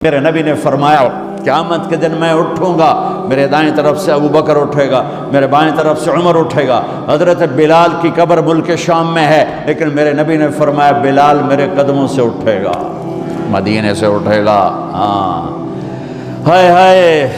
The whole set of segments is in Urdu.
میرے نبی نے فرمایا قیامت کے دن میں اٹھوں گا، میرے دائیں طرف سے ابو بکر اٹھے گا، میرے بائیں طرف سے عمر اٹھے گا۔ حضرت بلال کی قبر ملک شام میں ہے، لیکن میرے نبی نے فرمایا بلال میرے قدموں سے اٹھے گا، مدینے سے اٹھے گا۔ ہائے ہائے،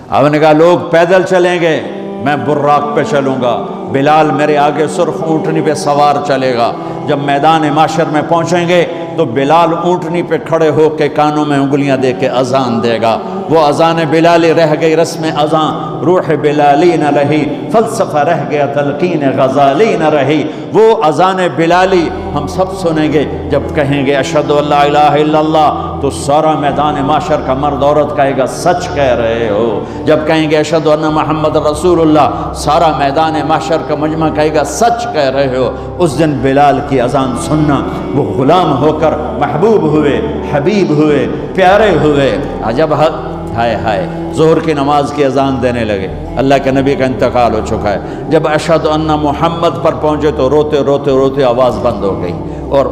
اب نے کہا لوگ پیدل چلیں گے، میں براق پہ چلوں گا، بلال میرے آگے سرخ اونٹنی پہ سوار چلے گا۔ جب میدان معشر میں پہنچیں گے تو بلال اونٹنی پہ کھڑے ہو کے کانوں میں انگلیاں دے کے اذان دے گا۔ وہ اذان بلالی رہ گئی رسم اذان، روح بلالی نہ رہی، فلسفہ رہ گیا تلقین غزالی نہ رہی۔ وہ اذان بلالی ہم سب سنیں گے جب کہیں گے اشہد ان لا الہ الا اللہ، تو سارا میدان معشر کا مرد عورت کہے گا سچ کہہ رہے ہو۔ جب کہیں گے اشہد ان محمد رسول اللہ، سارا میدان معشر کا مجمع کہے گا سچ کہہ رہے ہو۔ اس دن بلال کی اذان سننا، وہ غلام ہو کر محبوب ہوئے، حبیب ہوئے، پیارے ہوئے۔ جب ہائے ہائے ظہر کی نماز کی اذان دینے لگے، اللہ کے نبی کا انتقال ہو چکا ہے، جب اشہد ان محمد پر پہنچے تو روتے روتے روتے آواز بند ہو گئی، اور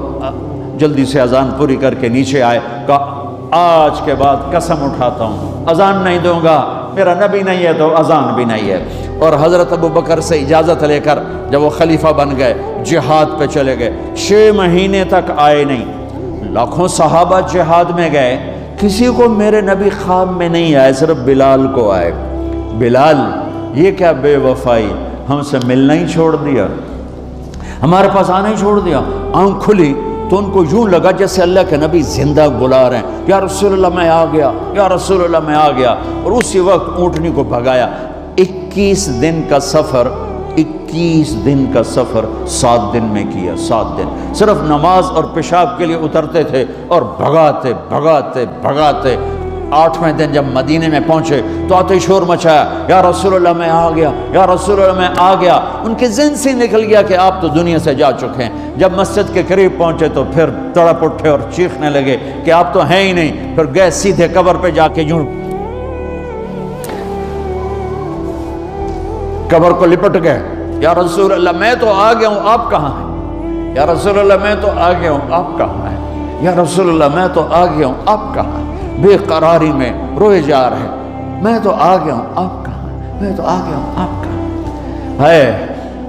جلدی سے اذان پوری کر کے نیچے آئے، کہا آج کے بعد قسم اٹھاتا ہوں اذان نہیں دوں گا، میرا نبی نہیں ہے تو اذان بھی نہیں ہے۔ اور حضرت ابو بکر سے اجازت لے کر جب وہ خلیفہ بن گئے، جہاد پہ چلے گئے، 6 مہینے تک آئے نہیں۔ لاکھوں صحابہ جہاد میں گئے، کسی کو میرے نبی خواب میں نہیں آئے، صرف بلال کو آئے۔ بلال یہ کیا بے وفائی، ہم سے ملنا ہی چھوڑ دیا، ہمارے پاس آنا ہی چھوڑ دیا۔ آنکھ کھلی تو ان کو یوں لگا جیسے اللہ کے نبی زندہ بلا رہے ہیں، یا رسول اللہ میں آ گیا، یا رسول اللہ میں آ گیا۔ اور اسی وقت اونٹنی کو بھگایا۔ 21 دن کا سفر، 21 دن کا سفر 7 دن میں کیا، 7 دن صرف نماز اور پیشاب کے لیے اترتے تھے اور بھگاتے بھگاتے بھگاتے۔ 8ویں دن جب مدینے میں پہنچے تو آتے شور مچایا، یا رسول اللہ میں آ گیا، یا رسول اللہ میں آ گیا۔ ان کے ذہن سے نکل گیا کہ آپ تو دنیا سے جا چکے ہیں۔ جب مسجد کے قریب پہنچے تو پھر تڑپ اٹھے اور چیخنے لگے کہ آپ تو ہیں ہی نہیں۔ پھر گئے سیدھے قبر پہ جا کے یوں قبر کو لپٹ گئے، یا رسول اللہ میں تو آ گیا ہوں، آپ کہاں ہیں؟ یا رسول اللہ میں تو آ گیا ہوں، آپ کہاں ہیں؟ یا رسول اللہ میں تو آ گیا ہوں، آپ کہاں ہیں؟ بے قراری میں روئے جا رہے، میں تو آ گیا ہوں، آپ کہاں ہیں؟ میں تو آ گیا ہوں، آپ کہاں ہیں؟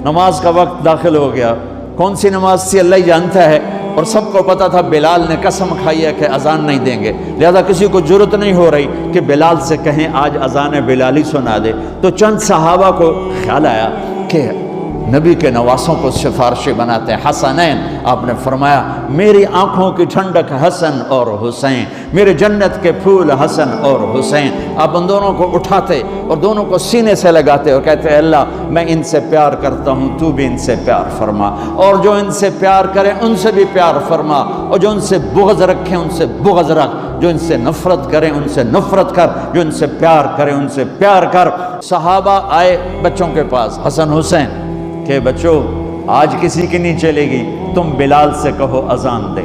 نماز کا وقت داخل ہو گیا۔ کون سی نماز تھی اللہ ہی جانتا ہے، اور سب کو پتا تھا بلال نے قسم کھائی ہے کہ اذان نہیں دیں گے، لہذا کسی کو جرت نہیں ہو رہی کہ بلال سے کہیں آج اذان بلالی سنا دے۔ تو چند صحابہ کو خیال آیا کہ نبی کے نواسوں کو سفارشی بناتے ہیں، حسنین۔ آپ نے فرمایا میری آنکھوں کی ٹھنڈک حسن اور حسین، میرے جنت کے پھول حسن اور حسین۔ آپ ان دونوں کو اٹھاتے اور دونوں کو سینے سے لگاتے اور کہتے ہیں اللہ میں ان سے پیار کرتا ہوں، تو بھی ان سے پیار فرما، اور جو ان سے پیار کرے ان سے بھی پیار فرما، اور جو ان سے بغض رکھیں ان سے بغض رکھ، جو ان سے نفرت کریں ان سے نفرت کر، جو ان سے پیار کریں ان سے پیار کر۔ صحابہ آئے بچوں کے پاس، حسن حسین، کہ بچوں آج کسی کی نہیں چلے گی، تم بلال سے کہو اذان دے۔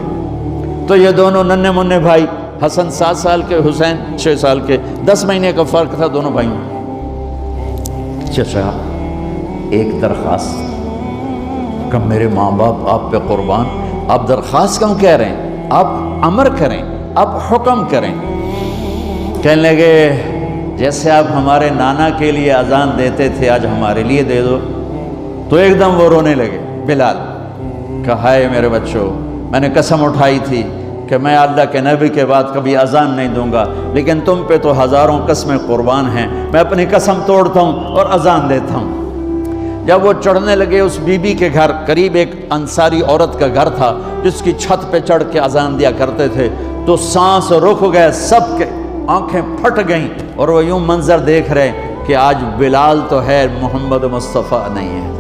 تو یہ دونوں ننھے منھے بھائی، حسن 7 سال کے، حسین 6 سال کے، 10 مہینے کا فرق تھا دونوں بھائیوں۔ چچا ایک درخواست، کہ میرے ماں باپ آپ پہ قربان، آپ درخواست کیوں کہہ رہے ہیں؟ آپ امر کریں، آپ حکم کریں۔ کہنے لگے جیسے آپ ہمارے نانا کے لیے اذان دیتے تھے آج ہمارے لیے دے دو۔ تو ایک دم وہ رونے لگے بلال، کہا ہائے میرے بچوں، میں نے قسم اٹھائی تھی کہ میں اللہ کے نبی کے بعد کبھی اذان نہیں دوں گا، لیکن تم پہ تو ہزاروں قسمیں قربان ہیں، میں اپنی قسم توڑتا ہوں اور اذان دیتا ہوں۔ جب وہ چڑھنے لگے اس بی بی کے گھر، قریب ایک انصاری عورت کا گھر تھا جس کی چھت پہ چڑھ کے اذان دیا کرتے تھے، تو سانس رک گئے سب کے، آنکھیں پھٹ گئیں، اور وہ یوں منظر دیکھ رہے کہ آج بلال تو ہے، محمد مصطفیٰ نہیں ہے۔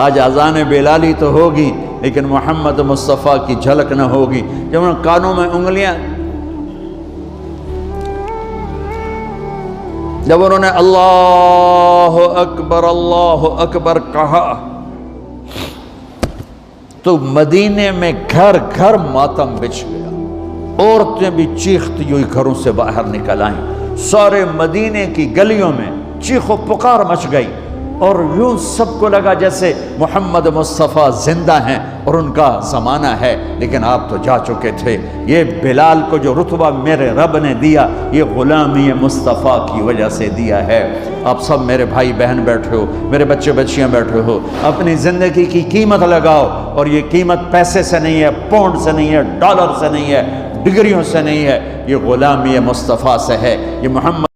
آج اذان بلالی تو ہوگی لیکن محمد مصطفیٰ کی جھلک نہ ہوگی۔ جب انہوں نے کانوں میں انگلیاں، جب انہوں نے اللہ اکبر کہا تو مدینے میں گھر گھر ماتم بچھ گیا، عورتیں بھی چیختی ہوئی گھروں سے باہر نکل آئیں، سارے مدینے کی گلیوں میں چیخ و پکار مچ گئی۔ اور یوں سب کو لگا جیسے محمد مصطفیٰ زندہ ہیں اور ان کا زمانہ ہے، لیکن آپ تو جا چکے تھے۔ یہ بلال کو جو رتبہ میرے رب نے دیا، یہ غلامی مصطفیٰ کی وجہ سے دیا ہے۔ آپ سب میرے بھائی بہن بیٹھے ہو، میرے بچے بچیاں بیٹھے ہو، اپنی زندگی کی قیمت لگاؤ، اور یہ قیمت پیسے سے نہیں ہے، پاؤنڈ سے نہیں ہے، ڈالر سے نہیں ہے، ڈگریوں سے نہیں ہے، یہ غلامی مصطفیٰ سے ہے۔ یہ محمد